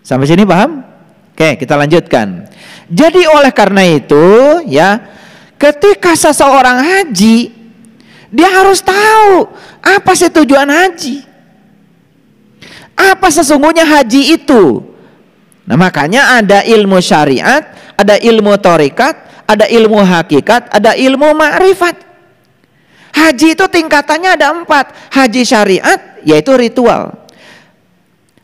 Sampai sini paham? Oke, kita lanjutkan. Jadi oleh karena itu ya, ketika seseorang haji, dia harus tahu apa sih tujuan haji. Apa sesungguhnya haji itu? Nah, makanya ada ilmu syariat, ada ilmu thariqat, ada ilmu hakikat, ada ilmu ma'rifat. Haji itu tingkatannya ada 4. Haji syariat yaitu ritual.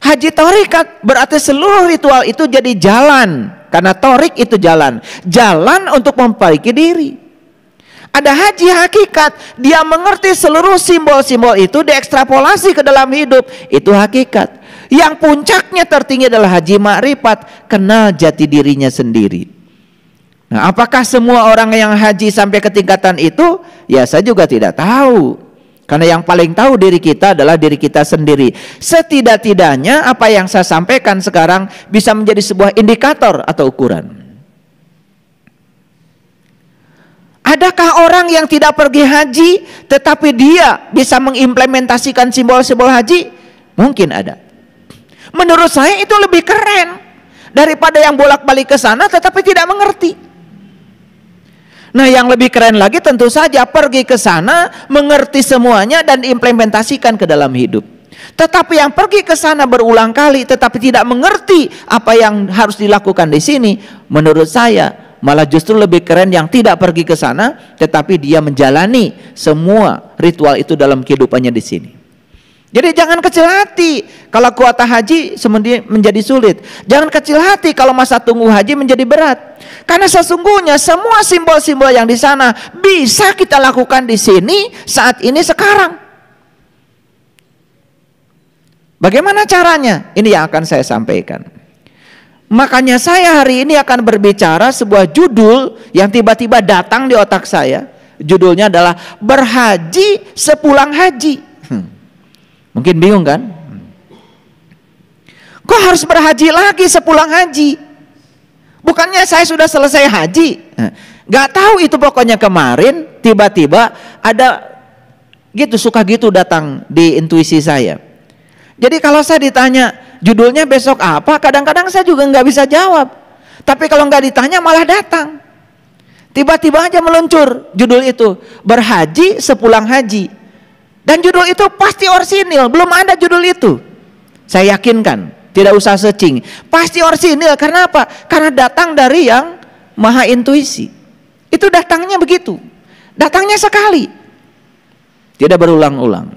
Haji thariqat berarti seluruh ritual itu jadi jalan. Karena thorik itu jalan. Jalan untuk memperbaiki diri. Ada haji hakikat, dia mengerti seluruh simbol-simbol itu diekstrapolasi ke dalam hidup. Itu hakikat. Yang puncaknya tertinggi adalah haji ma'rifat, kenal jati dirinya sendiri. Nah, apakah semua orang yang haji sampai ke tingkatan itu? Ya, saya juga tidak tahu. Karena yang paling tahu diri kita adalah diri kita sendiri. Setidak-tidaknya apa yang saya sampaikan sekarang bisa menjadi sebuah indikator atau ukuran. Adakah orang yang tidak pergi haji tetapi dia bisa mengimplementasikan simbol-simbol haji? Mungkin ada. Menurut saya itu lebih keren daripada yang bolak-balik ke sana tetapi tidak mengerti. Nah, yang lebih keren lagi tentu saja pergi ke sana, mengerti semuanya dan implementasikan ke dalam hidup. Tetapi yang pergi ke sana berulang kali tetapi tidak mengerti apa yang harus dilakukan di sini, menurut saya malah justru lebih keren yang tidak pergi ke sana tetapi dia menjalani semua ritual itu dalam kehidupannya di sini. Jadi jangan kecil hati kalau kuota haji menjadi sulit. Jangan kecil hati kalau masa tunggu haji menjadi berat. Karena sesungguhnya semua simbol-simbol yang di sana bisa kita lakukan di sini saat ini sekarang. Bagaimana caranya? Ini yang akan saya sampaikan. Makanya saya hari ini akan berbicara sebuah judul yang tiba-tiba datang di otak saya. Judulnya adalah berhaji sepulang haji. Mungkin bingung kan? Kok harus berhaji lagi sepulang haji? Bukannya saya sudah selesai haji? Gak tahu itu, pokoknya kemarin tiba-tiba ada gitu, suka gitu datang di intuisi saya. Jadi kalau saya ditanya judulnya besok apa, kadang-kadang saya juga nggak bisa jawab. Tapi kalau nggak ditanya malah datang. Tiba-tiba aja meluncur judul itu, berhaji sepulang haji. Dan judul itu pasti orsinil, belum ada judul itu. Saya yakinkan, tidak usah searching. Pasti orsinil, karena apa? Karena datang dari yang maha intuisi. Itu datangnya begitu. Datangnya sekali. Tidak berulang-ulang.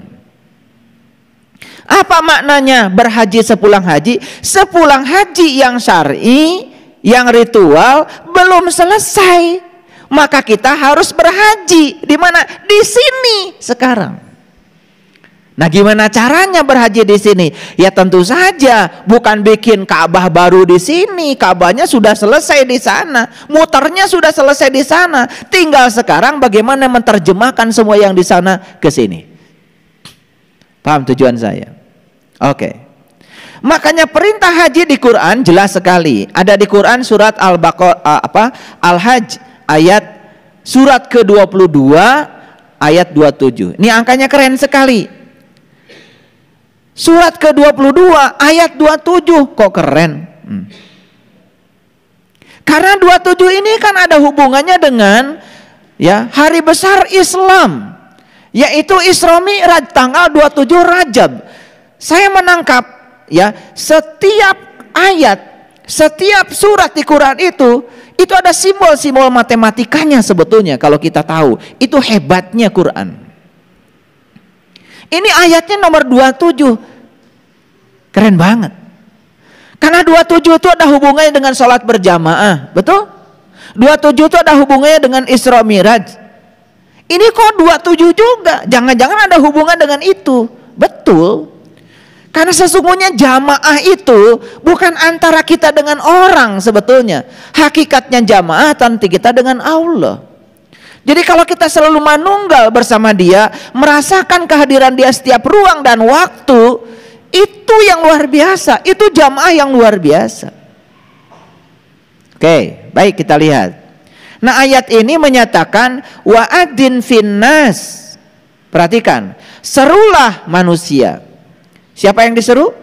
Apa maknanya berhaji sepulang haji? Sepulang haji yang syar'i, yang ritual belum selesai. Maka kita harus berhaji. Di mana? Di sini sekarang. Nah, gimana caranya berhaji di sini? Ya tentu saja bukan bikin Ka'bah baru di sini. Ka'bahnya sudah selesai di sana, muternya sudah selesai di sana. Tinggal sekarang bagaimana menerjemahkan semua yang di sana ke sini. Paham tujuan saya? Oke. Makanya perintah haji di Quran jelas sekali. Ada di Quran surat Al-Hajj ayat surat ke-22 ayat 27. Ini angkanya keren sekali. Surat ke-22 ayat 27 kok keren? Karena 27 ini kan ada hubungannya dengan ya hari besar Islam, yaitu Isra Mi'raj tanggal 27 Rajab. Saya menangkap ya setiap ayat, setiap surat di Quran itu ada simbol-simbol matematikanya sebetulnya kalau kita tahu. Itu hebatnya Quran. Ini ayatnya nomor 27. Keren banget. Karena 27 itu ada hubungannya dengan sholat berjamaah. Betul? 27 itu ada hubungannya dengan Isra Mi'raj. Ini kok 27 juga? Jangan-jangan ada hubungan dengan itu. Betul. Karena sesungguhnya jamaah itu bukan antara kita dengan orang sebetulnya. Hakikatnya jamaah nanti kita dengan Allah. Jadi kalau kita selalu manunggal bersama dia, merasakan kehadiran dia setiap ruang dan waktu, itu yang luar biasa, itu jamaah yang luar biasa. Oke, baik kita lihat. Nah, ayat ini menyatakan wa'adzin finnas. Perhatikan, serulah manusia. Siapa yang diseru?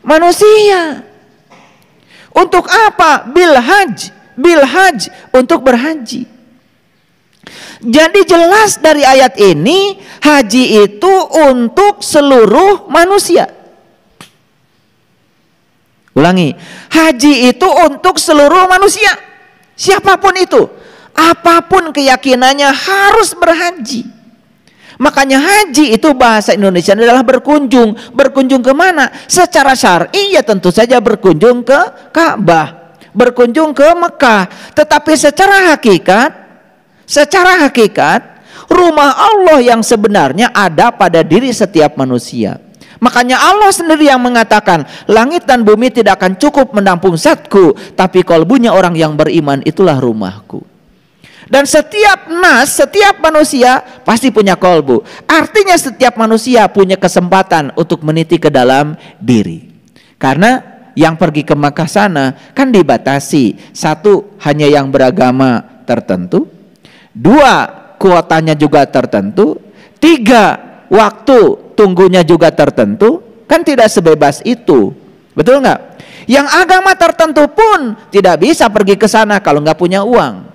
Manusia. Untuk apa? Bil haj, untuk berhaji. Jadi jelas dari ayat ini, haji itu untuk seluruh manusia. Ulangi, haji itu untuk seluruh manusia. Siapapun itu, apapun keyakinannya harus berhaji. Makanya haji itu bahasa Indonesia adalah berkunjung. Berkunjung kemana? Secara syar'i ya tentu saja berkunjung ke Ka'bah, berkunjung ke Mekah. Tetapi secara hakikat, rumah Allah yang sebenarnya ada pada diri setiap manusia. Makanya Allah sendiri yang mengatakan, langit dan bumi tidak akan cukup menampung zatku, tapi kalbunya orang yang beriman itulah rumahku. Dan setiap manusia pasti punya kalbu. Artinya setiap manusia punya kesempatan untuk meniti ke dalam diri. Karena yang pergi ke Makkah sana kan dibatasi. Satu, hanya yang beragama tertentu. Dua, kuotanya juga tertentu. Tiga, waktu tunggunya juga tertentu. Kan tidak sebebas itu. Betul nggak? Yang agama tertentu pun tidak bisa pergi ke sana kalau nggak punya uang.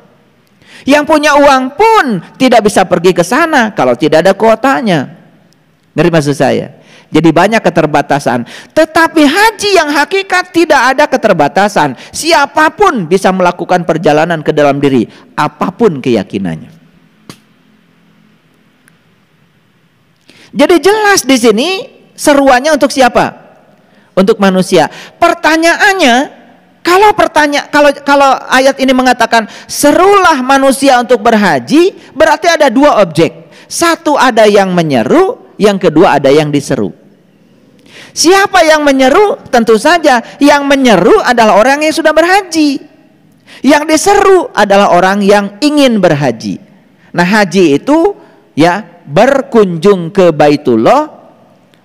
Yang punya uang pun tidak bisa pergi ke sana kalau tidak ada kuotanya. Ngerti maksud saya? Jadi banyak keterbatasan. Tetapi haji yang hakikat tidak ada keterbatasan. Siapapun bisa melakukan perjalanan ke dalam diri, apapun keyakinannya. Jadi jelas di sini seruannya untuk siapa? Untuk manusia. Pertanyaannya, kalau ayat ini mengatakan serulah manusia untuk berhaji, berarti ada dua objek. Satu, ada yang menyeru, yang kedua ada yang diseru. Siapa yang menyeru? Tentu saja yang menyeru adalah orang yang sudah berhaji. Yang diseru adalah orang yang ingin berhaji. Nah, haji itu ya berkunjung ke Baitullah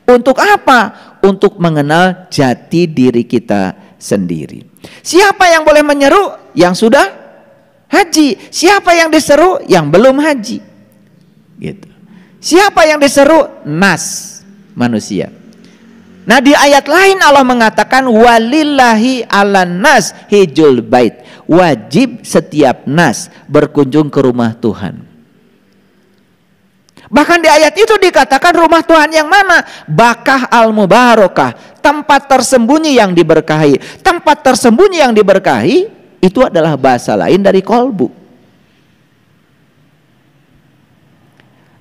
untuk apa? Untuk mengenal jati diri kita sendiri. Siapa yang boleh menyeru? Yang sudah haji. Siapa yang diseru? Yang belum haji. Gitu. Siapa yang diseru? Nas, manusia. Nah, di ayat lain Allah mengatakan walillahi 'alan nas hijjul bait. Wajib setiap nas berkunjung ke rumah Tuhan. Bahkan di ayat itu dikatakan rumah Tuhan yang mana? Bakah al-mubarakah, tempat tersembunyi yang diberkahi. Tempat tersembunyi yang diberkahi itu adalah bahasa lain dari kolbu.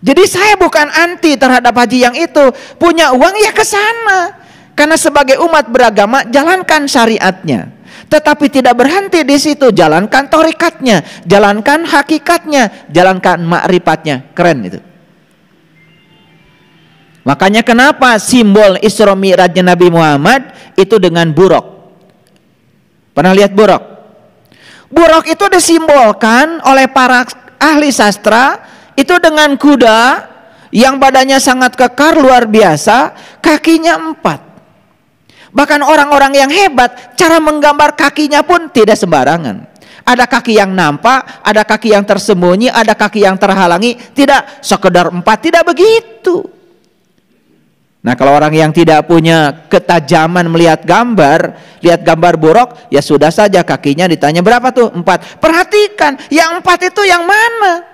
Jadi saya bukan anti terhadap haji yang itu. Punya uang ya ke sana. Karena sebagai umat beragama jalankan syariatnya. Tetapi tidak berhenti di situ, jalankan torikatnya, jalankan hakikatnya, jalankan ma'rifatnya. Keren itu. Makanya kenapa simbol Isra Mi'rajnya Nabi Muhammad itu dengan buraq. Pernah lihat buraq? Buraq itu disimbolkan oleh para ahli sastra itu dengan kuda yang badannya sangat kekar luar biasa, kakinya 4. Bahkan orang-orang yang hebat cara menggambar kakinya pun tidak sembarangan. Ada kaki yang nampak, ada kaki yang tersembunyi, ada kaki yang terhalangi. Tidak sekedar 4, tidak begitu. Nah, kalau orang yang tidak punya ketajaman melihat gambar, lihat gambar buraq, ya sudah saja kakinya ditanya berapa tuh? 4. Perhatikan, yang 4 itu yang mana?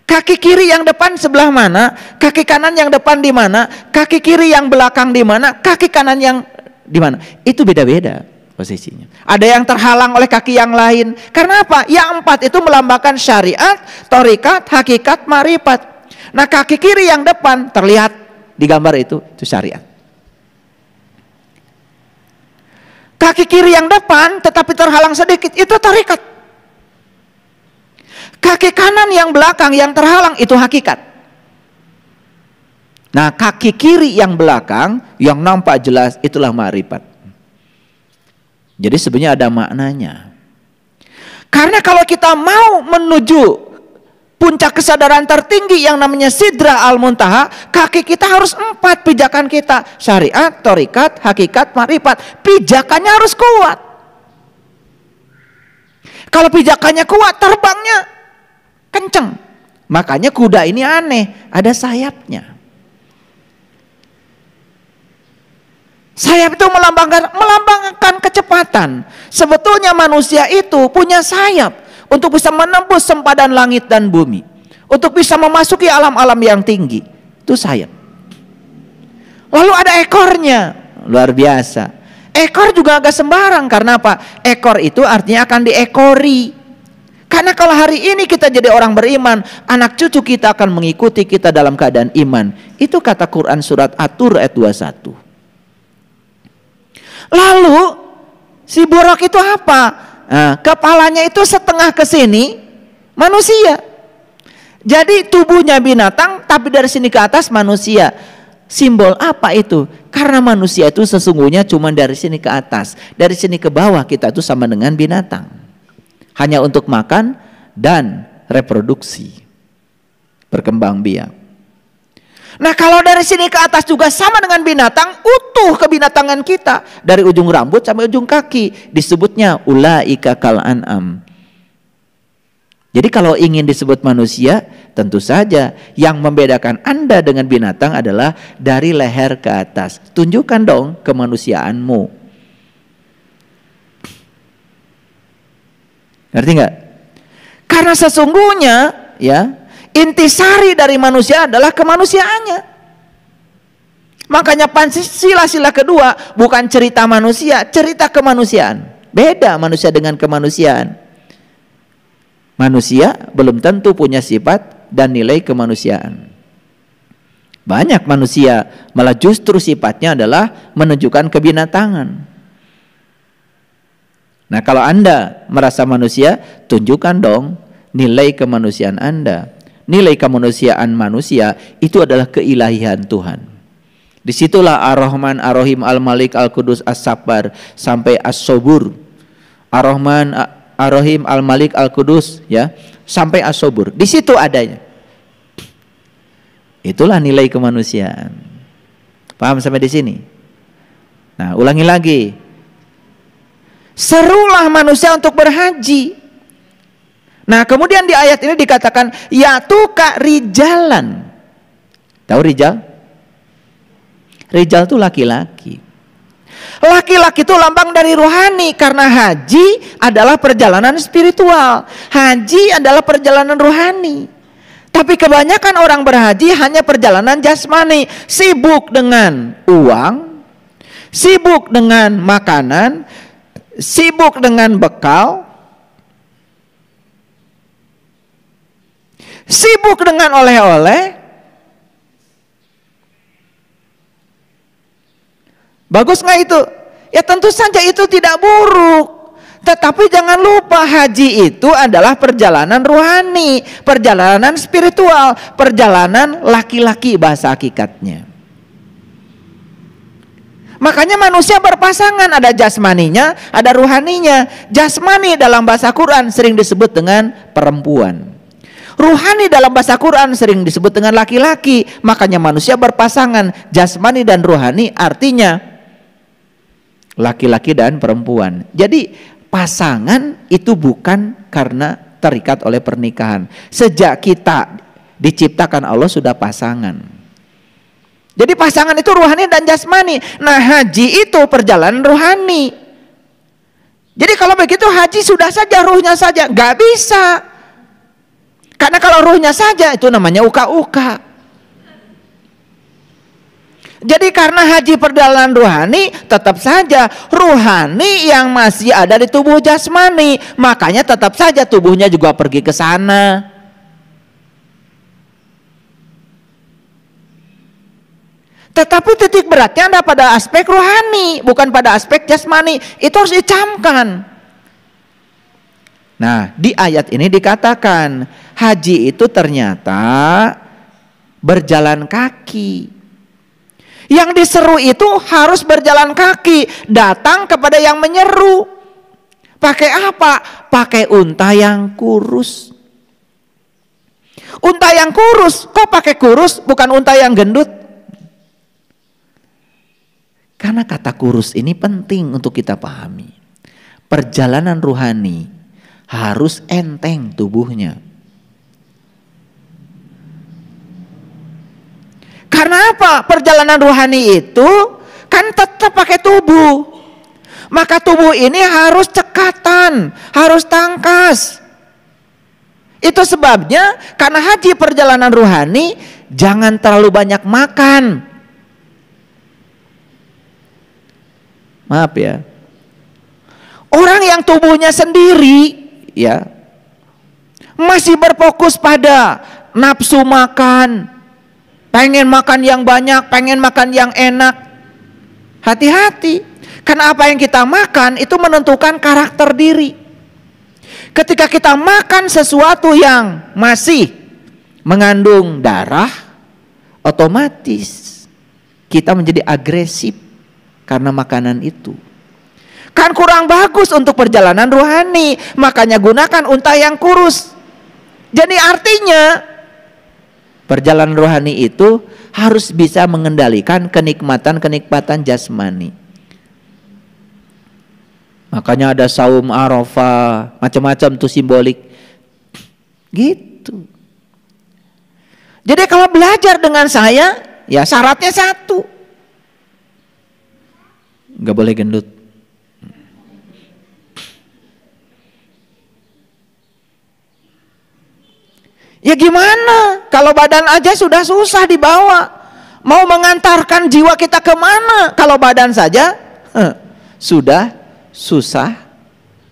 Kaki kiri yang depan sebelah mana? Kaki kanan yang depan di mana? Kaki kiri yang belakang di mana? Kaki kanan yang di mana? Itu beda-beda posisinya. Ada yang terhalang oleh kaki yang lain. Karena apa? Yang 4 itu melambangkan syariat, thariqat, hakikat, ma'rifat. Nah, kaki kiri yang depan terlihat di gambar itu syariat. Kaki kiri yang depan tetapi terhalang sedikit itu thariqat. Kaki kanan yang belakang yang terhalang itu hakikat. Nah, kaki kiri yang belakang yang nampak jelas itulah ma'rifat. Jadi sebenarnya ada maknanya. Karena kalau kita mau menuju puncak kesadaran tertinggi yang namanya Sidra Al-Muntaha, kaki kita harus 4 pijakan kita. Syariat, thariqat, hakikat, ma'rifat. Pijakannya harus kuat. Kalau pijakannya kuat, terbangnya kenceng. Makanya kuda ini aneh, ada sayapnya. Sayap itu melambangkan kecepatan. Sebetulnya manusia itu punya sayap untuk bisa menembus sempadan langit dan bumi, untuk bisa memasuki alam-alam yang tinggi. Itu sayap. Lalu ada ekornya, luar biasa. Ekor juga agak sembarang, karena apa? Ekor itu artinya akan diekori. Karena kalau hari ini kita jadi orang beriman, anak cucu kita akan mengikuti kita dalam keadaan iman. Itu kata Quran surat At-Tur ayat 21. Lalu si buruk itu apa? Nah, kepalanya itu setengah ke sini manusia. Jadi tubuhnya binatang, tapi dari sini ke atas manusia. Simbol apa itu? Karena manusia itu sesungguhnya cuma dari sini ke atas, dari sini ke bawah kita itu sama dengan binatang. Hanya untuk makan dan reproduksi, berkembang biak. Nah, kalau dari sini ke atas juga sama dengan binatang, utuh kebinatangan kita dari ujung rambut sampai ujung kaki, disebutnya ulaika kal an'am. Jadi kalau ingin disebut manusia, tentu saja yang membedakan Anda dengan binatang adalah dari leher ke atas. Tunjukkan dong kemanusiaanmu. Ngerti nggak? Karena sesungguhnya ya, intisari dari manusia adalah kemanusiaannya. Makanya Pancasila kedua bukan cerita manusia, cerita kemanusiaan. Beda manusia dengan kemanusiaan. Manusia belum tentu punya sifat dan nilai kemanusiaan. Banyak manusia malah justru sifatnya adalah menunjukkan kebinatangan. Nah, kalau Anda merasa manusia, tunjukkan dong nilai kemanusiaan Anda. Nilai kemanusiaan manusia itu adalah keilahian Tuhan. Disitulah Ar-Rahman, Ar-Rahim, Al-Malik, Al-Qudus, As-Sabbar sampai As-Sobur. Ar-Rahman, Ar-Rahim, Al-Malik, Al-Qudus, ya, sampai As-Sobur. Di situ adanya. Itulah nilai kemanusiaan. Paham sampai di sini? Nah, ulangi lagi. Serulah manusia untuk berhaji. Nah, kemudian di ayat ini dikatakan yatuka rijalan. Tahu rijal? Rijal itu laki-laki. Laki-laki itu lambang dari rohani, karena haji adalah perjalanan spiritual. Haji adalah perjalanan rohani. Tapi kebanyakan orang berhaji hanya perjalanan jasmani, sibuk dengan uang, sibuk dengan makanan, sibuk dengan bekal, sibuk dengan oleh-oleh. Bagus nggak itu? Ya tentu saja itu tidak buruk. Tetapi jangan lupa haji itu adalah perjalanan rohani, perjalanan spiritual, perjalanan laki-laki bahasa hakikatnya. Makanya manusia berpasangan, ada jasmaninya, ada ruhaninya. Jasmani dalam bahasa Quran sering disebut dengan perempuan. Ruhani dalam bahasa Quran sering disebut dengan laki-laki. Makanya manusia berpasangan, jasmani dan ruhani artinya laki-laki dan perempuan. Jadi pasangan itu bukan karena terikat oleh pernikahan. Sejak kita diciptakan Allah sudah pasangan. Jadi pasangan itu ruhani dan jasmani. Nah, haji itu perjalanan rohani. Jadi kalau begitu haji sudah saja, ruhnya saja. Gak bisa. Karena kalau ruhnya saja itu namanya uka-uka. Jadi karena haji perjalanan rohani, tetap saja rohani yang masih ada di tubuh jasmani. Makanya tetap saja tubuhnya juga pergi ke sana. Tetapi titik beratnya ada pada aspek rohani, bukan pada aspek jasmani. Itu harus dicamkan. Nah, di ayat ini dikatakan haji itu ternyata berjalan kaki. Yang diseru itu harus berjalan kaki, datang kepada yang menyeru. Pakai apa? Pakai unta yang kurus. Unta yang kurus, kok pakai kurus bukan unta yang gendut? Karena kata kurus ini penting untuk kita pahami. Perjalanan rohani harus enteng tubuhnya. Karena apa? Perjalanan rohani itu kan tetap pakai tubuh. Maka tubuh ini harus cekatan, harus tangkas. Itu sebabnya karena haji perjalanan rohani, jangan terlalu banyak makan. Maaf ya. Orang yang tubuhnya sendiri ya masih berfokus pada nafsu makan, pengen makan yang banyak, pengen makan yang enak. Hati-hati, karena apa yang kita makan itu menentukan karakter diri. Ketika kita makan sesuatu yang masih mengandung darah, otomatis kita menjadi agresif karena makanan itu. Kan kurang bagus untuk perjalanan rohani, makanya gunakan unta yang kurus. Jadi artinya perjalanan rohani itu harus bisa mengendalikan kenikmatan-kenikmatan jasmani. Makanya ada saum Arafah, macam-macam tuh simbolik. Gitu. Jadi kalau belajar dengan saya, ya syaratnya satu. Nggak boleh gendut. Ya gimana? Kalau badan aja sudah susah dibawa. Mau mengantarkan jiwa kita kemana? Kalau badan saja sudah susah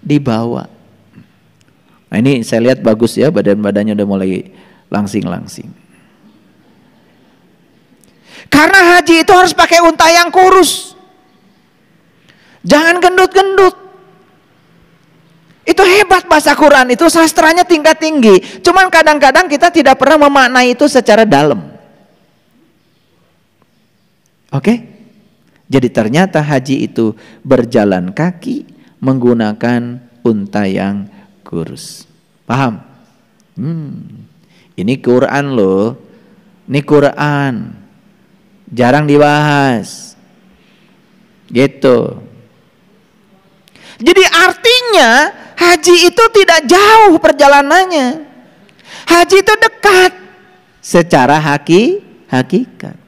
dibawa. Nah ini saya lihat bagus ya, badan-badannya udah mulai langsing-langsing. Karena haji itu harus pakai unta yang kurus. Jangan gendut-gendut. Itu hebat bahasa Quran, itu sastranya tingkat tinggi. Cuman kadang-kadang kita tidak pernah memaknai itu secara dalam. Oke? Jadi ternyata haji itu berjalan kaki menggunakan unta yang kurus. Paham? Ini Quran loh. Ini Quran. Jarang dibahas. Gitu. Jadi artinya haji itu tidak jauh perjalanannya. Haji itu dekat secara hakikat.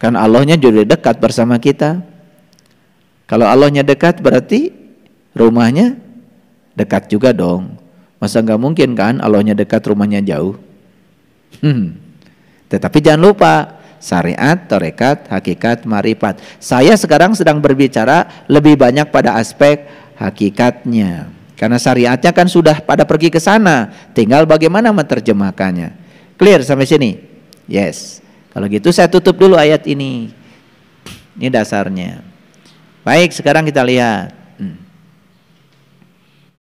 Kan Allahnya juga dekat bersama kita. Kalau Allahnya dekat berarti rumahnya dekat juga dong. Masa nggak mungkin kan Allahnya dekat rumahnya jauh. Tetapi jangan lupa syariat, tarekat, hakikat, marifat. Saya sekarang sedang berbicara lebih banyak pada aspek hakikatnya. Karena syariatnya kan sudah pada pergi ke sana. Tinggal bagaimana menerjemahkannya. Clear sampai sini? Yes. Kalau gitu saya tutup dulu ayat ini. Ini dasarnya. Baik, sekarang kita lihat.